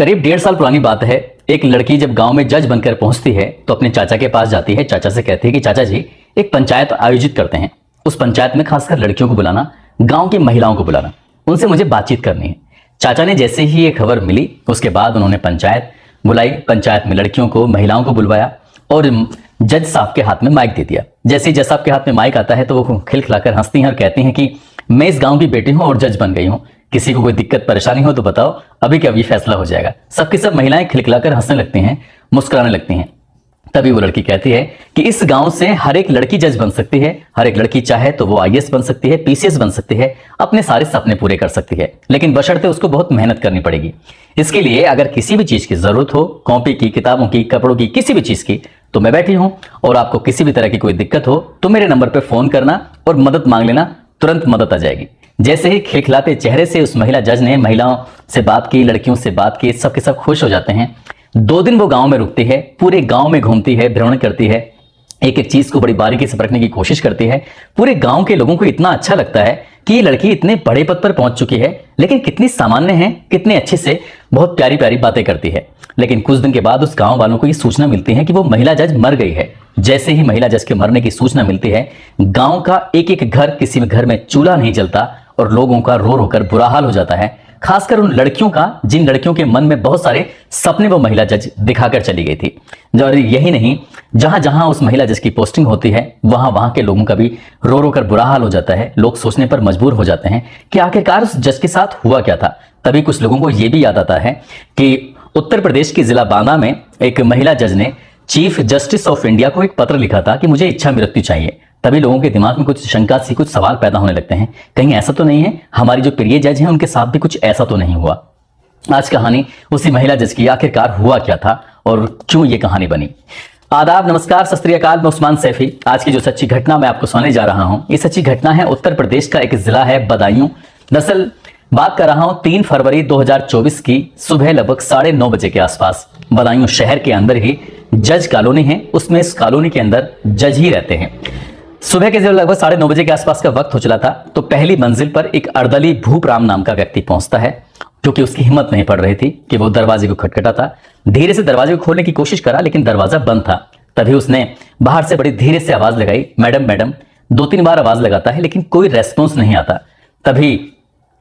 करीब 1.5 साल पुरानी बात है। एक लड़की जब गांव में जज बनकर पहुंचती है तो अपने चाचा के पास जाती है। चाचा से कहती है कि चाचा जी, एक पंचायत आयोजित करते हैं, उस पंचायत में खासकर लड़कियों को बुलाना, गांव की महिलाओं को बुलाना, उनसे मुझे बातचीत करनी है। चाचा ने जैसे ही ये खबर मिली उसके बाद उन्होंने पंचायत बुलाई। पंचायत में लड़कियों को, महिलाओं को बुलवाया और जज साहब के हाथ में माइक दे दिया। जैसे ही जज साहब के हाथ में माइक आता है तो वो खिलखिलाकर हंसती हैं और कहती हैं कि मैं इस गांव की बेटी हूं और जज बन गई हूं, किसी को कोई दिक्कत परेशानी हो तो बताओ, अभी क्या अभी फैसला हो जाएगा। सबकी सब महिलाएं खिलखिलाकर हंसने लगती हैं, मुस्कुराने लगती हैं। तभी वो लड़की कहती है कि इस गांव से हर एक लड़की जज बन सकती है, हर एक लड़की चाहे तो वो आईएएस बन सकती है, पीसीएस बन सकती है, अपने सारे सपने पूरे कर सकती है, लेकिन बशर्ते उसको बहुत मेहनत करनी पड़ेगी। इसके लिए अगर किसी भी चीज की जरूरत हो, कॉपी की, किताबों की, कपड़ों की, किसी भी चीज की, तो मैं बैठी हूं। और आपको किसी भी तरह की कोई दिक्कत हो तो मेरे नंबर पर फोन करना और मदद मांग लेना, तुरंत मदद आ जाएगी। जैसे ही खिलखिलाते चेहरे से उस महिला जज ने महिलाओं से बात की, लड़कियों से बात की, सबके सब खुश हो जाते हैं। 2 दिन वो गांव में रुकती है, पूरे गांव में घूमती है, भ्रमण करती है, एक एक चीज को बड़ी बारीकी से परखने की कोशिश करती है। पूरे गांव के लोगों को इतना अच्छा लगता है कि ये लड़की इतने बड़े पद पर पहुंच चुकी है, लेकिन कितनी सामान्य है, कितने अच्छे से बहुत प्यारी प्यारी बातें करती है। लेकिन कुछ दिन के बाद उस गांव वालों को ये सूचना मिलती है कि वो महिला जज मर गई है। जैसे ही महिला जज के मरने की सूचना मिलती है, गांव का एक एक घर, किसी घर में चूल्हा नहीं जलता और लोगों का रो रो कर बुरा हाल हो जाता है। खासकर उन लड़कियों का जिन लड़कियों के मन में बहुत सारे सपने वो महिला जज दिखाकर चली गई थी। और यही नहीं, जहां जहां उस महिला जज की पोस्टिंग होती है वहां वहां के लोगों का भी रो रो कर बुरा हाल हो जाता है। लोग सोचने पर मजबूर हो जाते हैं कि आखिरकार उस जज के साथ हुआ क्या था। तभी कुछ लोगों को यह भी याद आता है कि उत्तर प्रदेश के जिला बांदा में एक महिला जज ने चीफ जस्टिस ऑफ इंडिया को एक पत्र लिखा था कि मुझे इच्छा मृत्यु चाहिए। तभी लोगों के दिमाग में कुछ शंका सी, कुछ सवाल पैदा होने लगते हैं, कहीं ऐसा तो नहीं है हमारी जो प्रिय जज हैं उनके साथ भी कुछ ऐसा तो नहीं हुआ। आज कहानी उसी महिला जज की, आखिरकार हुआ क्या था और क्यों ये कहानी बनी। आदाब, नमस्कार, सत श्री अकाल, मैं उस्मान सैफी। आज की जो सच्ची घटना मैं आपको सुनाने जा रहा हूं, ये सच्ची घटना है उत्तर प्रदेश का एक जिला है बदायूं। दरअसल बात कर रहा हूं 3 फरवरी 2024 की सुबह लगभग 9:30 बजे के आसपास। बदायूं शहर के अंदर ही जज कॉलोनी है, उसमें इस कॉलोनी के अंदर जज ही रहते हैं। सुबह के लगभग 9:30 बजे के आसपास का वक्त हो चला था तो पहली मंजिल पर एक अर्दली भूपराम नाम का व्यक्ति पहुंचता है, क्योंकि उसकी हिम्मत नहीं पड़ रही थी कि वो दरवाजे को खटखटाता। धीरे से दरवाजे को खोलने की कोशिश करा लेकिन दरवाजा बंद था। तभी उसने बाहर से बड़ी धीरे से आवाज लगाई, मैडम मैडम। 2-3 बार आवाज लगाता है लेकिन कोई रेस्पॉन्स नहीं आता। तभी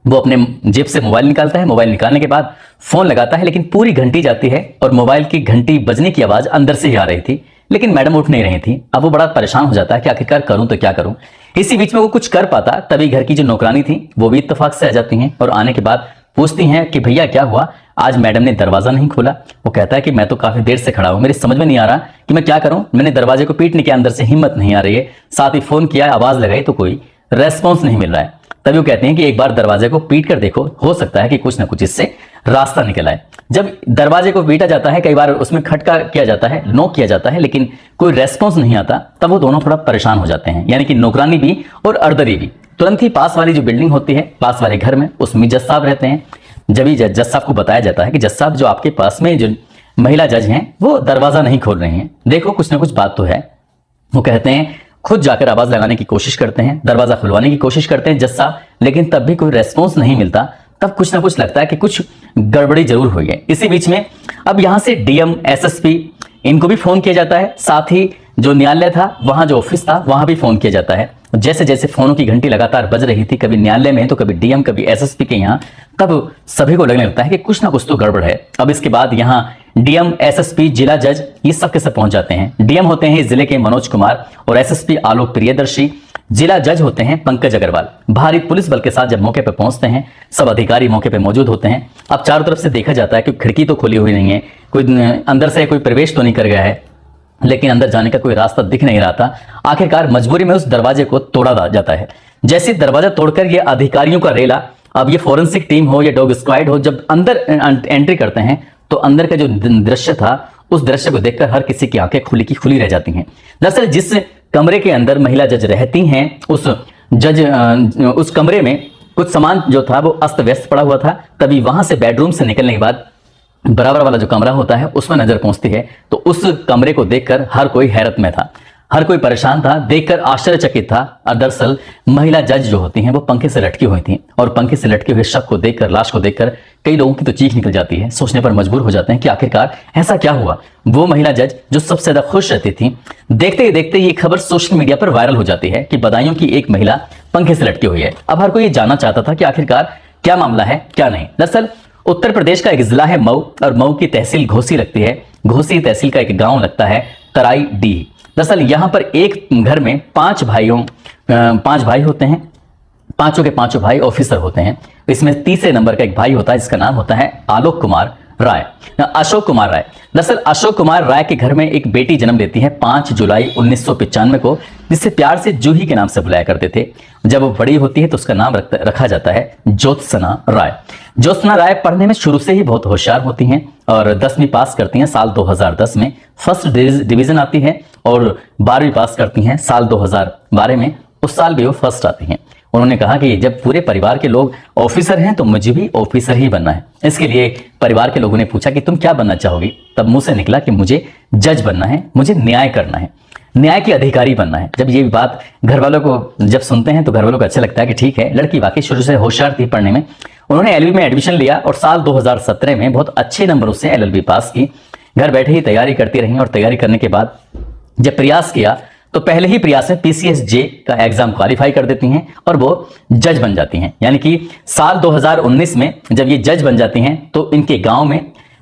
वो अपने जेब से मोबाइल निकालता है। मोबाइल निकालने के बाद फोन लगाता है लेकिन पूरी घंटी जाती है और मोबाइल की घंटी बजने की आवाज अंदर से ही आ रही थी, लेकिन मैडम उठ नहीं रही थी। अब वो बड़ा परेशान हो जाता है कि आखिरकार करूं तो क्या करूं। इसी बीच में वो कुछ कर पाता, तभी घर की जो नौकरानी थी वो भी इत्तेफाक से आ जाती हैं और आने के बाद पूछती हैं कि भैया क्या हुआ, आज मैडम ने दरवाजा नहीं खोला। वो कहता है कि मैं तो काफी देर से खड़ा हूं, मेरी समझ में नहीं आ रहा कि मैं क्या करूं। मैंने दरवाजे को पीटने के अंदर से हिम्मत नहीं आ रही है, साथ ही फोन किया, आवाज लगाई तो कोई रेस्पॉन्स नहीं मिल रहा है। तभी वो कहते हैं कि एक बार दरवाजे को पीट कर देखो, हो सकता है कि कुछ ना कुछ इससे रास्ता निकल आए। जब दरवाजे को पीटा जाता है, कई बार उसमें खटका किया जाता है, नॉक किया जाता है, लेकिन कोई रेस्पॉन्स नहीं आता। तब वो दोनों थोड़ा परेशान हो जाते हैं, यानी कि नौकरानी भी और अर्दरी भी। तुरंत ही पास वाली जो बिल्डिंग होती है, पास वाले घर में, उसमें जज साहब रहते हैं। जब ही जज साहब को बताया जाता है कि जज साहब जो आपके पास में जो महिला जज हैं वो दरवाजा नहीं खोल रहे हैं, देखो कुछ ना कुछ बात तो है। वो कहते हैं, खुद जाकर आवाज लगाने की कोशिश करते हैं, दरवाजा खुलवाने की कोशिश करते हैं जज साहब, लेकिन तब भी कोई रेस्पॉन्स नहीं मिलता। तब कुछ ना कुछ लगता है कि कुछ गड़बड़ी जरूर हुई है। इसी बीच में अब यहां से डीएम, एसएसपी, इनको भी फोन किया जाता है। साथ ही जो न्यायालय था, वहां जो ऑफिस था, वहां भी फोन किया जाता है। जैसे जैसे फोनों की घंटी लगातार बज रही थी, कभी न्यायालय में तो कभी डीएम, कभी एसएसपी के यहाँ, तब सभी को लगने लगता है कि कुछ ना कुछ तो गड़बड़ है। अब इसके बाद यहाँ डीएम, एसएसपी, जिला जज, ये सब के सब पहुंच जाते हैं। डीएम होते हैं जिले के मनोज कुमार और एसएसपी आलोक प्रियदर्शी। जिला जज होते हैं पंकज अग्रवाल। भारी पुलिस बल के साथ जब मौके पर पहुंचते हैं, सब अधिकारी मौके पर मौजूद होते हैं। अब चारों तरफ से देखा जाता है कि खिड़की तो खुली हुई नहीं है, कोई अंदर से कोई प्रवेश तो नहीं कर गया है, लेकिन अंदर जाने का कोई रास्ता दिख नहीं रहा था। आखिरकार मजबूरी में उस दरवाजे को तोड़ा जाता है। जैसे दरवाजा तोड़कर ये अधिकारियों का रेला, अब ये फोरेंसिक टीम हो या डॉग स्क्वाड हो, जब अंदर एंट्री करते हैं तो अंदर का जो दृश्य था, उस दृश्य को देखकर हर किसी की आंखें खुली की खुली रह जाती हैं। दरअसल जिस कमरे के अंदर महिला जज रहती हैं, उस कमरे में कुछ सामान जो था वो अस्त व्यस्त पड़ा हुआ था। तभी वहां से बेडरूम से निकलने के बाद बराबर वाला जो कमरा होता है उसमें नजर पहुंचती है, तो उस कमरे को देखकर हर कोई हैरत में था। हर कोई परेशान था, देखकर आश्चर्यचकित था। और दरअसल महिला जज जो होती हैं वो पंखे से लटकी हुई थी और पंखे से लटके हुए शव को देखकर, लाश को देखकर कई लोगों की तो चीख निकल जाती है। सोचने पर मजबूर हो जाते हैं कि आखिरकार ऐसा क्या हुआ। वो महिला जज जो सबसे ज्यादा खुश रहती थी, देखते ही देखते ये खबर सोशल मीडिया पर वायरल हो जाती है कि बदायूं की एक महिला पंखे से लटकी हुई है। अब हर कोई ये जानना चाहता था कि आखिरकार क्या मामला है, क्या नहीं। दरअसल उत्तर प्रदेश का एक जिला है मऊ, और मऊ की तहसील घोसी लगती है। घोसी तहसील का एक गांव लगता है तराई डी। दरअसल यहां पर एक घर में पांच भाई होते हैं। पांचों के पांचों भाई ऑफिसर होते हैं। इसमें तीसरे नंबर का एक भाई होता है जिसका नाम होता है अशोक कुमार राय। दरअसल अशोक कुमार राय के घर में एक बेटी जन्म लेती है 5 जुलाई 1995 को, जिसे प्यार से जूही के नाम से बुलाया करते थे। जब वो बड़ी होती है तो उसका नाम रखा जाता है ज्योत्सना राय। ज्योत्सना राय पढ़ने में शुरू से ही बहुत होशियार होती हैं और 10वीं पास करती हैं साल 2010 में, फर्स्ट डिवीजन आती है। और 12वीं पास करती हैं साल 2012 में, उस साल भी वो फर्स्ट आती हैं। उन्होंने कहा कि जब पूरे परिवार के लोग ऑफिसर हैं तो मुझे भी ऑफिसर ही बनना है। इसके लिए परिवार के लोगों ने पूछा कि तुम क्या बनना चाहोगी, तब मुंह से निकला कि मुझे जज बनना है, मुझे न्याय करना है, न्याय के अधिकारी बनना है। जब ये बात घर वालों को जब सुनते हैं तो घर वालों को अच्छा लगता है कि ठीक है, लड़की वाकई शुरू से होशियार थी पढ़ने में। उन्होंने एलएलबी में एडमिशन लिया और साल 2017 में बहुत अच्छे नंबरों से एलएलबी पास की। घर बैठे ही तैयारी करती रही और तैयारी करने के बाद जब प्रयास किया तो पहले ही प्रयास में पीसीएसजे का एग्जाम क्वालिफाई कर देती हैं और वो जज बन जाती हैं। यानी कि साल 2019 में जब ये जज बन जाती हैं तो इनके गांव में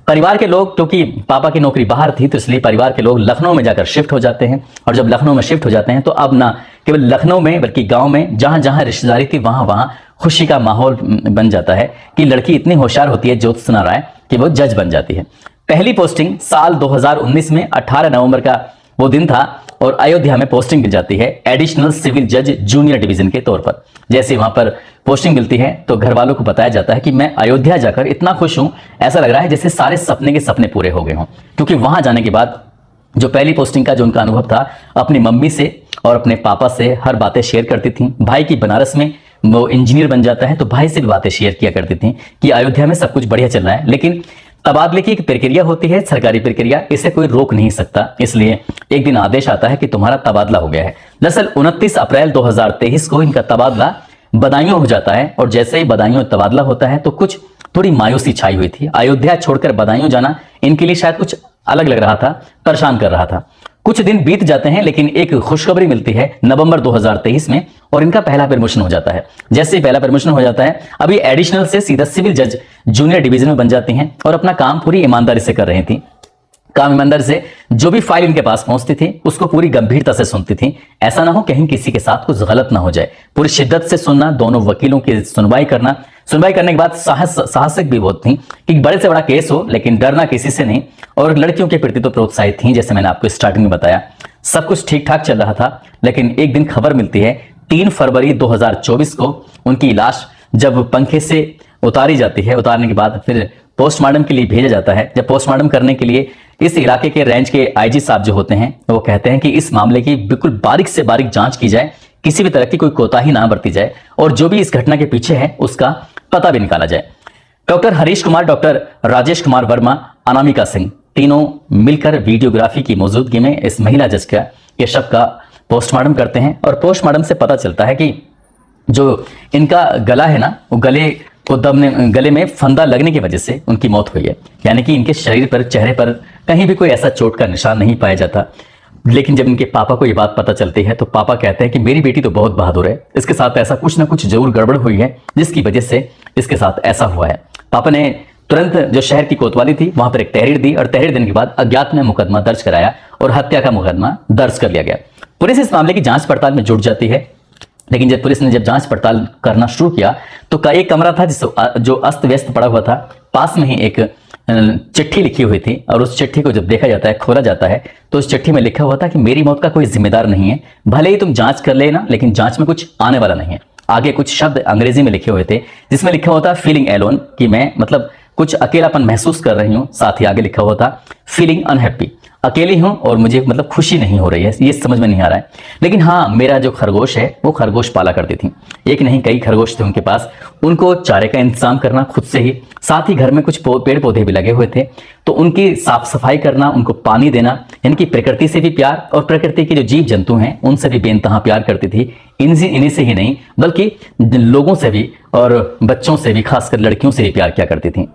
परिवार के लोग, क्योंकि पापा की नौकरी बाहर थी तो इसलिए परिवार के लोग लखनऊ में जाकर शिफ्ट हो जाते हैं। और जब लखनऊ में शिफ्ट हो जाते हैं तो अब ना केवल लखनऊ में बल्कि गांव में जहां जहां रिश्तेदारी थी वहां वहां खुशी का माहौल बन जाता है कि लड़की इतनी होशियार होती है ज्योत्सना राय कि वो जज बन जाती है। पहली पोस्टिंग साल 2019 में 18 नवंबर का वो दिन था और अयोध्या में पोस्टिंग मिल जाती है एडिशनल सिविल जज जूनियर डिवीजन के तौर पर। जैसे वहां पर पोस्टिंग मिलती है तो घर वालों को बताया जाता है कि मैं अयोध्या जाकर इतना खुश हूं, ऐसा लग रहा है जैसे सारे सपने के सपने पूरे हो गए हों। क्योंकि वहां जाने के बाद जो पहली पोस्टिंग का जो उनका अनुभव था, अपनी मम्मी से और अपने पापा से हर बातें शेयर करती थी। भाई की बनारस में वो इंजीनियर बन जाता है तो भाई से भी बातें शेयर किया करती थी कि अयोध्या में सब कुछ बढ़िया चल रहा है। लेकिन तबादले की एक प्रक्रिया होती है, सरकारी प्रक्रिया, इसे कोई रोक नहीं सकता। इसलिए एक दिन आदेश आता है कि तुम्हारा तबादला हो गया है। दरअसल 29 अप्रैल 2023 को इनका तबादला बदायूं हो जाता है और जैसे ही बदायूं तबादला होता है तो कुछ थोड़ी मायूसी छाई हुई थी। अयोध्या छोड़कर बदायूं जाना इनके लिए शायद कुछ अलग लग रहा था, परेशान कर रहा था। कुछ दिन बीत जाते हैं लेकिन एक खुशखबरी मिलती है नवंबर 2023 में और इनका पहला प्रमोशन हो जाता है। जैसे ही पहला प्रमोशन हो जाता है, अभी एडिशनल से सीधा सिविल जज जूनियर डिवीजन में बन जाती हैं और अपना काम पूरी ईमानदारी से कर रही थी। काम ईमानदारी से जो भी फाइल इनके पास पहुंचती थी उसको पूरी गंभीरता से सुनती थी। ऐसा ना हो कहीं किसी के साथ कुछ गलत ना हो जाए। पूरी शिद्दत से सुनना, दोनों वकीलों की सुनवाई करना, सुनवाई करने के बाद साहसिक भी बहुत थी कि बड़े से बड़ा केस हो लेकिन डरना किसी से नहीं। और लड़कियों के प्रति तो प्रोत्साहित थी, जैसे मैंने आपको स्टार्टिंग में बताया। सब कुछ ठीक ठाक चल रहा था लेकिन एक दिन खबर मिलती है 3 फरवरी 2024 को उनकी लाश जब पंखे से उतारी जाती है। उतारने के बाद फिर पोस्टमार्टम के लिए भेजा जाता है। जब पोस्टमार्टम करने के लिए इस इलाके के रेंज के आईजी साहब जो होते हैं वो कहते हैं कि इस मामले की बिल्कुल बारीक से बारीक जांच की जाए, किसी भी तरह की कोई कोताही ना बरती जाए और जो भी इस घटना के पीछे है उसका पता भी निकाला जाए। डॉक्टर हरीश कुमार, डॉक्टर राजेश कुमार वर्मा, अनामिका सिंह, तीनों मिलकर वीडियोग्राफी की मौजूदगी में इस महिला जज का ये शव का पोस्टमार्टम करते हैं। और पोस्टमार्टम से पता चलता है कि जो इनका गला है ना, वो गले में फंदा लगने की वजह से उनकी मौत हुई है। यानी कि इनके शरीर पर, चेहरे पर कहीं भी कोई ऐसा चोट का निशान नहीं पाया जाता। लेकिन जब इनके पापा को ये बात पता चलती है तो पापा कहते हैं कि मेरी बेटी तो बहुत बहादुर है, इसके साथ ऐसा कुछ ना कुछ जरूर गड़बड़ हुई है जिसकी वजह से इसके साथ ऐसा हुआ है। पापा ने तुरंत जो शहर की कोतवाली थी वहां पर एक तहरीर दी और तहरीर देने के बाद अज्ञात में मुकदमा दर्ज कराया और हत्या का मुकदमा दर्ज कर लिया गया। पुलिस इस मामले की जांच पड़ताल में जुट जाती है। लेकिन जब पुलिस ने जांच पड़ताल करना शुरू किया तो एक कमरा था जो अस्त व्यस्त पड़ा हुआ था। पास में ही एक चिट्ठी लिखी हुई थी और उस चिट्ठी को जब देखा जाता है, खोला जाता है तो उस चिट्ठी में लिखा हुआ था कि मेरी मौत का कोई जिम्मेदार नहीं है, भले ही तुम जांच कर लेना लेकिन जांच में कुछ आने वाला नहीं है। आगे कुछ शब्द अंग्रेजी में लिखे हुए थे जिसमें लिखा हुआ था फीलिंग एलोन, कि मैं मतलब कुछ अकेलापन महसूस कर रही हूं। साथ ही आगे लिखा हुआ था फीलिंग अनहैप्पी। अकेली हूं और मुझे मतलब खुशी नहीं हो रही है, ये समझ में नहीं आ रहा है। लेकिन हाँ, मेरा जो खरगोश है वो खरगोश पाला करती थी, एक नहीं कई खरगोश थे उनके पास। उनको चारे का इंतजाम करना खुद से ही, साथ ही घर में कुछ पेड़ पौधे भी लगे हुए थे, तो उनकी साफ सफाई करना, उनको पानी देना, यानी कि प्रकृति से भी प्यार और प्रकृति के जो जीव जंतु हैं उनसे भी बेनतहा प्यार करती थी। इन्हीं से ही नहीं बल्कि लोगों से भी और बच्चों से भी, खासकर लड़कियों से भी प्यार किया करती थी।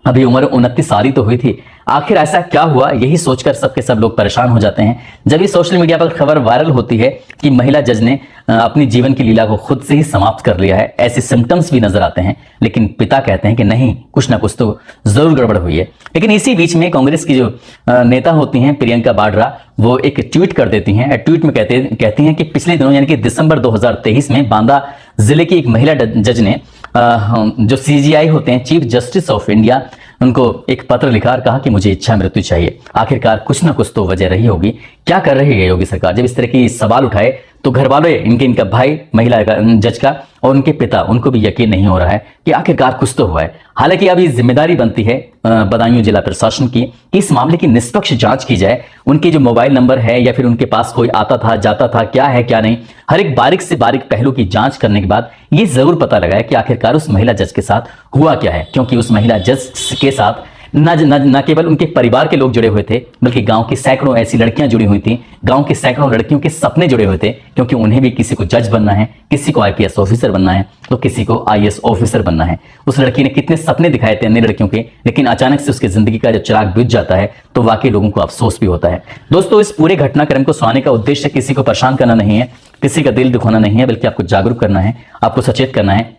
अभी उम्र 29 साल ही तो हुई थी। आखिर ऐसा क्या हुआ, यही सोचकर सबके सब लोग परेशान हो जाते हैं जब ये सोशल मीडिया पर खबर वायरल होती है कि महिला जज ने अपनी जीवन की लीला को खुद से ही समाप्त कर लिया है। ऐसे सिम्टम्स भी नजर आते हैं, लेकिन पिता कहते हैं कि नहीं, कुछ ना कुछ तो जरूर गड़बड़ हुई है। लेकिन इसी बीच में कांग्रेस की जो नेता होती हैं प्रियंका वाड्रा, वो एक ट्वीट कर देती हैं। ट्वीट में कहती हैं कि पिछले दिनों यानी कि दिसंबर 2023 में बांदा जिले की एक महिला जज ने जो सीजीआई होते हैं, चीफ जस्टिस ऑफ इंडिया, उनको एक पत्र लिखा और कहा कि मुझे इच्छा मृत्यु चाहिए। आखिरकार कुछ ना कुछ तो वजह रही होगी। क्या कर रही है योगी सरकार? जब इस तरह की सवाल उठाए तो घर वालों, इनका भाई महिला जज का और उनके पिता, उनको भी यकीन नहीं हो रहा है कि आखिरकार कुछ तो हुआ है। हालांकि अब ये जिम्मेदारी बनती है बदायूं जिला प्रशासन की कि इस मामले की निष्पक्ष जांच की जाए। उनके जो मोबाइल नंबर है या फिर उनके पास कोई आता था जाता था, क्या है क्या नहीं, हर एक बारीक से बारीक पहलू की जांच करने के बाद ये जरूर पता लगाए कि आखिरकार उस महिला जज के साथ हुआ क्या है। क्योंकि उस महिला जज के साथ न केवल उनके परिवार के लोग जुड़े हुए थे, बल्कि गांव की सैकड़ों ऐसी लड़कियां जुड़ी हुई थी। गांव के सैकड़ों लड़कियों के सपने जुड़े हुए थे, क्योंकि उन्हें भी किसी को जज बनना है, किसी को आईपीएस ऑफिसर बनना है, तो किसी को आईएएस ऑफिसर बनना है। उस लड़की ने कितने सपने दिखाए थे अन्य लड़कियों के, लेकिन अचानक से उसकी जिंदगी का जब चिराग बुझ जाता है तो वाकई लोगों को अफसोस भी होता है। दोस्तों, इस पूरे घटनाक्रम को सुनाने का उद्देश्य किसी को परेशान करना नहीं है, किसी का दिल दुखाना नहीं है, बल्कि आपको जागरूक करना है, आपको सचेत करना है।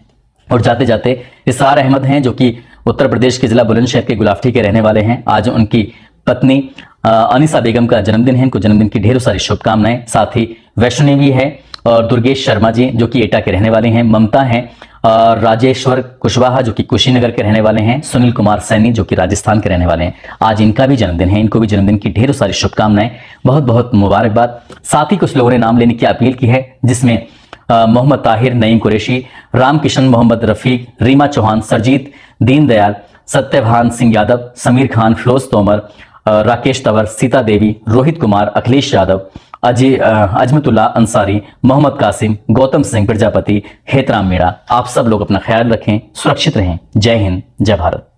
और जाते जाते इसार अहमद हैं, जो कि उत्तर प्रदेश के जिला बुलंदशहर के गुलावटी के रहने वाले हैं। आज उनकी पत्नी अनिसा बेगम का जन्मदिन है, उनको जन्मदिन की ढेरों सारी शुभकामनाएं। साथ ही वैष्णवी भी है और दुर्गेश शर्मा जी जो कि एटा के रहने वाले हैं, ममता हैं और राजेश्वर कुशवाहा जो कि कुशीनगर के रहने वाले हैं, सुनील कुमार सैनी जो कि राजस्थान के रहने वाले हैं। आज इनका भी जन्मदिन है, इनको भी जन्मदिन की ढेरों सारी शुभकामनाएं, बहुत बहुत मुबारकबाद। साथ ही कुछ लोगों ने नाम लेने की अपील की है, जिसमें मोहम्मद ताहिर, नईम कुरैशी, रामकिशन मोहम्मद रफीक, रीमा चौहान, सरजीत दीनदयाल, सत्यभान सिंह यादव, समीर खान, फिरोज तोमर, राकेश तंवर, सीता देवी, रोहित कुमार, अखिलेश यादव, अजमतुल्ला अंसारी, मोहम्मद कासिम, गौतम सिंह प्रजापति, हेतराम मीणा। आप सब लोग अपना ख्याल रखें, सुरक्षित रहें। जय हिंद, जय भारत।